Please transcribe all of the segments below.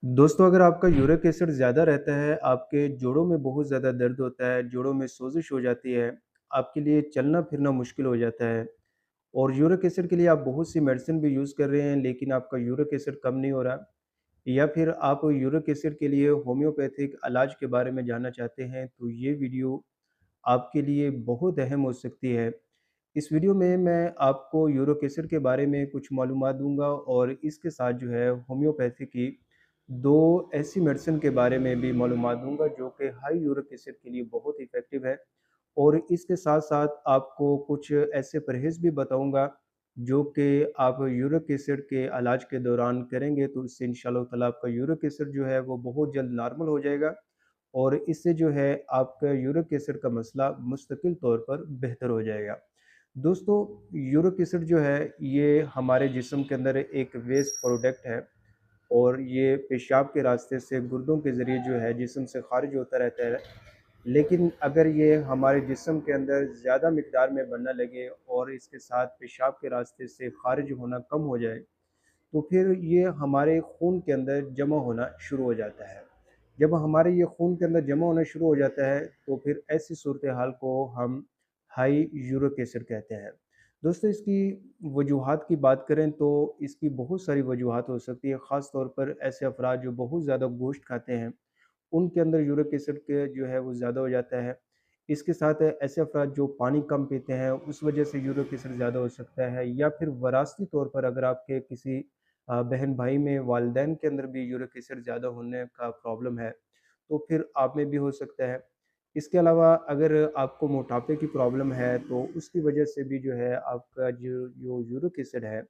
दोस्तों, अगर आपका यूरिक एसिड ज़्यादा रहता है, आपके जोड़ों में बहुत ज़्यादा दर्द होता है, जोड़ों में सोज़िश हो जाती है, आपके लिए चलना-फिरना मुश्किल हो जाता है और यूरिक एसिड के लिए आप बहुत सी मेडिसिन भी यूज़ कर रहे हैं, लेकिन आपका यूरिक एसिड कम नहीं हो रहा, या फिर आप यूरिक एसिड के लिए होम्योपैथिक इलाज के बारे में जानना चाहते हैं, तो ये वीडियो आपके लिए बहुत अहम हो सकती है। इस वीडियो में मैं आपको यूरिक एसिड के बारे में कुछ मालूमात दूँगा और इसके साथ जो है होम्योपैथी की 2 ऐसी मेडिसिन के बारे में भी मालूमात दूँगा जो कि हाई यूरिक एसिड के लिए बहुत इफ़ेक्टिव है और इसके साथ-साथ आपको कुछ ऐसे परहेज़ भी बताऊँगा जो कि आप यूरिक एसिड के इलाज के दौरान करेंगे तो इससे इंशाअल्लाह ताला आपका यूरिक एसिड जो है वो बहुत जल्द नॉर्मल हो जाएगा और इससे जो है आपका यूरिक एसिड का मसला मुस्तकिल तौर पर बेहतर हो जाएगा। दोस्तों, यूरिक एसिड जो है ये हमारे जिस्म के अंदर एक वेस्ट प्रोडक्ट है और ये पेशाब के रास्ते से गुर्दों के ज़रिए जो है जिस्म से ख़ारिज होता रहता है। लेकिन अगर ये हमारे जिस्म के अंदर ज़्यादा मिक़दार में बनने लगे और इसके साथ पेशाब के रास्ते से ख़ारिज होना कम हो जाए, तो फिर ये हमारे खून के अंदर जमा होना शुरू हो जाता है। जब हमारे ये खून के अंदर जमा होना शुरू हो जाता है, तो फिर ऐसी सूरत हाल को हम हाई यूरिक एसिड कहते हैं। दोस्तों, इसकी वजूहात की बात करें तो इसकी बहुत सारी वजूहात हो सकती है, ख़ास तौर पर ऐसे अफ़राद जो बहुत ज़्यादा गोश्त खाते हैं, उनके अंदर यूरिक एसिड के जो है वो ज़्यादा हो जाता है। इसके साथ ऐसे अफ़राद जो पानी कम पीते हैं, उस वजह से यूरिक एसिड ज़्यादा हो सकता है या फिर वरासती तौर पर अगर आपके किसी बहन-भाई में, वालिदैन के अंदर भी यूरिक एसिड ज़्यादा होने का प्रॉब्लम है, तो फिर आप में भी हो सकता है। इसके अलावा अगर आपको मोटापे की प्रॉब्लम है, तो उसकी वजह से भी जो है आपका जो यूरिक एसिड है,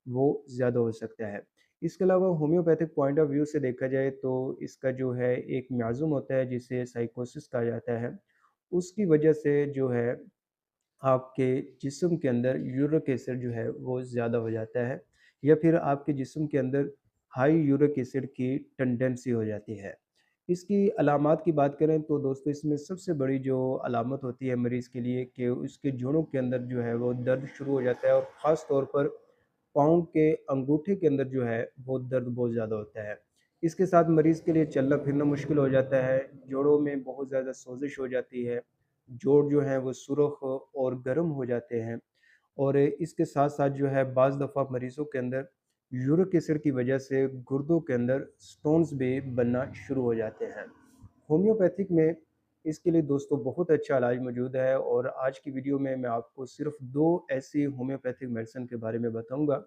वो ज़्यादा हो सकता है। इसके अलावा होम्योपैथिक पॉइंट ऑफ व्यू से देखा जाए तो इसका जो है एक म्याज़ुम होता है जिसे साइकोसिस कहा जाता है। उसकी वजह से जो है आपके जिस्म के अंदर यूरिक एसिड जो है वो ज़्यादा हो जाता है या फिर आपके जिस्म के अंदर हाई यूरिक एसिड की टेंडेंसी हो जाती है। इसकी अलामात की बात करें तो दोस्तों इसमें सबसे बड़ी जो अलामत होती है मरीज़ के लिए कि उसके जोड़ों के अंदर जो है वो दर्द शुरू हो जाता है और ख़ास तौर पर पाँव के अंगूठे के अंदर जो है वो दर्द बहुत ज़्यादा होता है। इसके साथ मरीज़ के लिए चलना-फिरना मुश्किल हो जाता है, जोड़ों में बहुत ज़्यादा सोज़िश हो जाती है, जोड़ जो हैं वो सुरख और गर्म हो जाते हैं और इसके साथ-साथ जो है बाज़ दफ़ा मरीज़ों के अंदर यूरिक एसिड की वजह से गुर्दों के अंदर स्टोन्स भी बनना शुरू हो जाते हैं। होम्योपैथिक में इसके लिए दोस्तों बहुत अच्छा इलाज मौजूद है और आज की वीडियो में मैं आपको सिर्फ 2 ऐसी होम्योपैथिक मेडिसिन के बारे में बताऊँगा,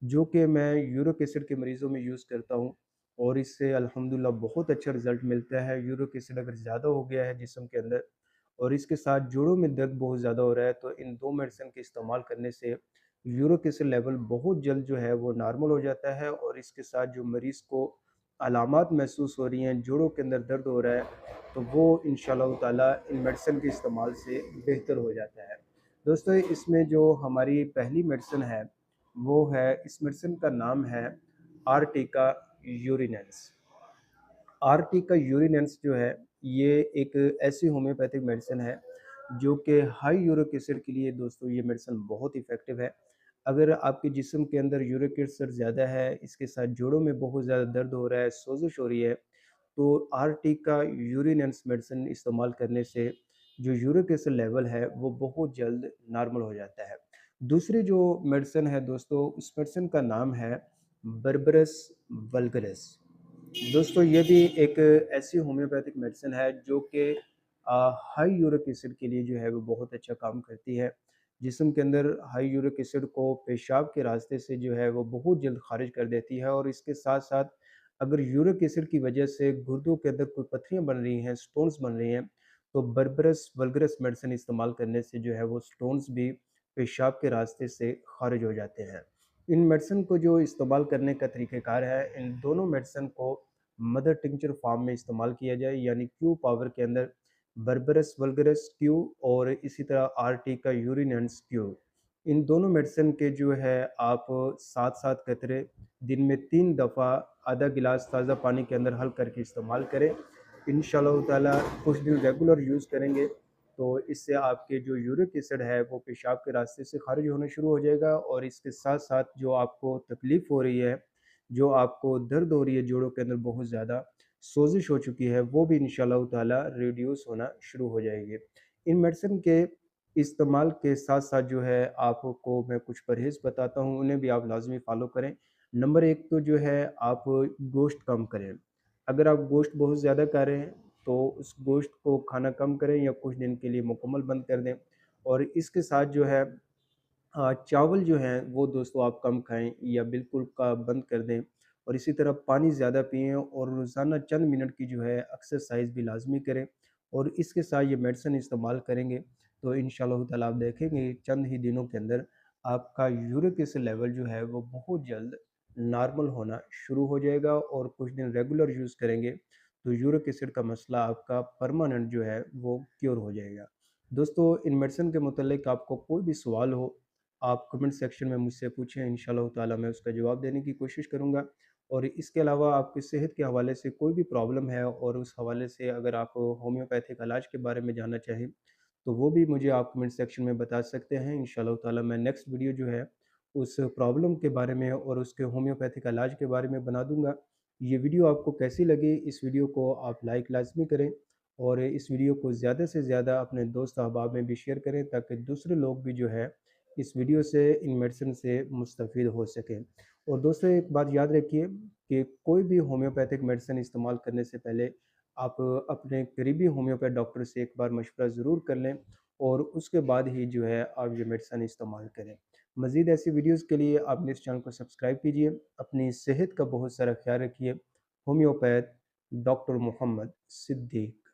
जो कि मैं यूरिक एसिड के मरीज़ों में यूज़ करता हूँ और इससे अल्हम्दुलिल्लाह बहुत अच्छा रिज़ल्ट मिलता है। यूरिक एसिड अगर ज़्यादा हो गया है जिस्म के अंदर और इसके साथ जोड़ों में दर्द बहुत ज़्यादा हो रहा है, तो इन 2 मेडिसिन के इस्तेमाल करने से यूरिक एसिड लेवल बहुत जल्द जो है वो नॉर्मल हो जाता है और इसके साथ जो मरीज़ को अलामात महसूस हो रही हैं, जोड़ों के अंदर दर्द हो रहा है, तो वो इंशाअल्लाह ताला इन मेडिसिन के इस्तेमाल से बेहतर हो जाता है। दोस्तों, इसमें जो हमारी पहली मेडिसिन है, वो है इस मेडिसिन का नाम है आर्टिका यूरिनेंस। आर्टिका यूरिनेंस जो है, ये एक ऐसी होम्योपैथिक मेडिसिन है, जो कि हाई यूरिक एसिड के लिए दोस्तों ये मेडिसिन बहुत इफ़ेक्टिव है। अगर आपके जिस्म के अंदर यूरिक एसिड ज़्यादा है, इसके साथ जोड़ों में बहुत ज़्यादा दर्द हो रहा है, सोज़िश हो रही है, तो आर्टिका यूरिनेंस मेडिसिन इस्तेमाल करने से जो यूरिक एसिड लेवल है, वो बहुत जल्द नॉर्मल हो जाता है। दूसरी जो मेडिसिन है दोस्तों, उस मेडिसिन का नाम है बर्बरस वल्गरिस। दोस्तों, ये भी एक ऐसी होम्योपैथिक मेडिसिन है जो कि हाई यूरिक एसिड के लिए जो है वो बहुत अच्छा काम करती है। जिस्म के अंदर हाई यूरिक एसिड को पेशाब के रास्ते से जो है वो बहुत जल्द ख़ारिज कर देती है और इसके साथ-साथ अगर यूरिक एसिड की वजह से गुर्दों के अंदर कोई पत्थरियाँ बन रही हैं, स्टोन्स बन रही हैं, तो बर्बरस वल्गरिस मेडिसिन इस्तेमाल करने से जो है वो स्टोन्स भी पेशाब के रास्ते से ख़ारिज हो जाते हैं। इन मेडिसिन को जो इस्तेमाल करने का तरीक़ेकार है, इन दोनों मेडिसिन को मदर टिंचर फॉर्म में इस्तेमाल किया जाए यानी क्यू पावर के अंदर बर्बरस वल्गरिस क्यू और इसी तरह आर्टिका यूरिनेंस क्यू। इन दोनों मेडिसिन के जो है आप 7-7 कतरे दिन में 3 दफ़ा आधा गिलास ताज़ा पानी के अंदर हल करके इस्तेमाल करें। इंशाअल्लाह ताला कुछ दिन रेगुलर यूज़ करेंगे तो इससे आपके जो यूरिक एसिड है वो पेशाब के रास्ते से ख़ारिज होना शुरू हो जाएगा और इसके साथ-साथ जो आपको तकलीफ़ हो रही है جو آپ کو درد ہو رہی ہے جوڑوں کے اندر بہت زیادہ سوزش ہو چکی ہے، وہ بھی انشاءاللہ تعالیٰ ریڈیوس ہونا شروع ہو جائے گی۔ ان میڈیسن کے استعمال کے ساتھ ساتھ جو ہے آپ کو میں کچھ پرہیز بتاتا ہوں، انہیں بھی آپ لازمی فالو کریں۔ نمبر ایک تو جو ہے آپ گوشت کم کریں۔ اگر آپ گوشت بہت زیادہ کھا رہے ہیں تو اس گوشت کو کھانا کم کریں یا کچھ دن کے لیے مکمل بند کر دیں، اور اس کے ساتھ جو ہے چاول جو ہیں وہ دوستو آپ کم کھائیں یا بالکل کا بند کر دیں، اور اسی طرح پانی زیادہ پئیں، اور روزانہ چند منٹ کی جو ہے ایکسرسائز بھی لازمی کریں، اور اس کے ساتھ یہ میڈیسن استعمال کریں گے تو انشاءاللہ تعالیٰ آپ دیکھیں گے چند ہی دنوں کے اندر آپ کا یورک ایسڈ لیول جو ہے وہ بہت جلد نارمل ہونا شروع ہو جائے گا، اور کچھ دن ریگولر یوز کریں گے تو یورک ایسڈ کا مسئلہ آپ کا پرماننٹ جو ہے وہ کیور ہو جائے گا۔ دوستو ان میڈیسن کے متعلق آپ کو کوئی بھی سوال ہو، آپ کمنٹ سیکشن میں مجھ سے پوچھیں، انشاءاللہ تعالیٰ میں اس کا جواب دینے کی کوشش کروں گا۔ اور اس کے علاوہ آپ کی صحت کے حوالے سے کوئی بھی پرابلم ہے اور اس حوالے سے اگر آپ ہومیوپیتھک علاج کے بارے میں جاننا چاہیں تو وہ بھی مجھے آپ کمنٹ سیکشن میں بتا سکتے ہیں۔ انشاءاللہ تعالیٰ میں نیکسٹ ویڈیو جو ہے اس پرابلم کے بارے میں اور اس کے ہومیوپیتھک علاج کے بارے میں بنا دوں گا۔ یہ ویڈیو آپ کو کیسی لگی؟ اس ویڈیو کو آپ لائک لازمی کریں، اور اس ویڈیو کو زیادہ سے زیادہ اپنے دوست احباب میں بھی شیئر کریں تاکہ دوسرے لوگ بھی جو ہے اس ویڈیو سے ان میڈیسن سے مستفید ہو سکیں۔ اور دوستو ایک بات یاد رکھیے کہ کوئی بھی ہومیوپیتھک میڈیسن استعمال کرنے سے پہلے آپ اپنے قریبی ہومیوپیتھ ڈاکٹر سے ایک بار مشورہ ضرور کر لیں، اور اس کے بعد ہی جو ہے آپ یہ میڈیسن استعمال کریں۔ مزید ایسی ویڈیوز کے لیے آپ نے اس چینل کو سبسکرائب کیجئے۔ اپنی صحت کا بہت سارا خیال رکھیے۔ ہومیوپیتھ ڈاکٹر محمد صدیق۔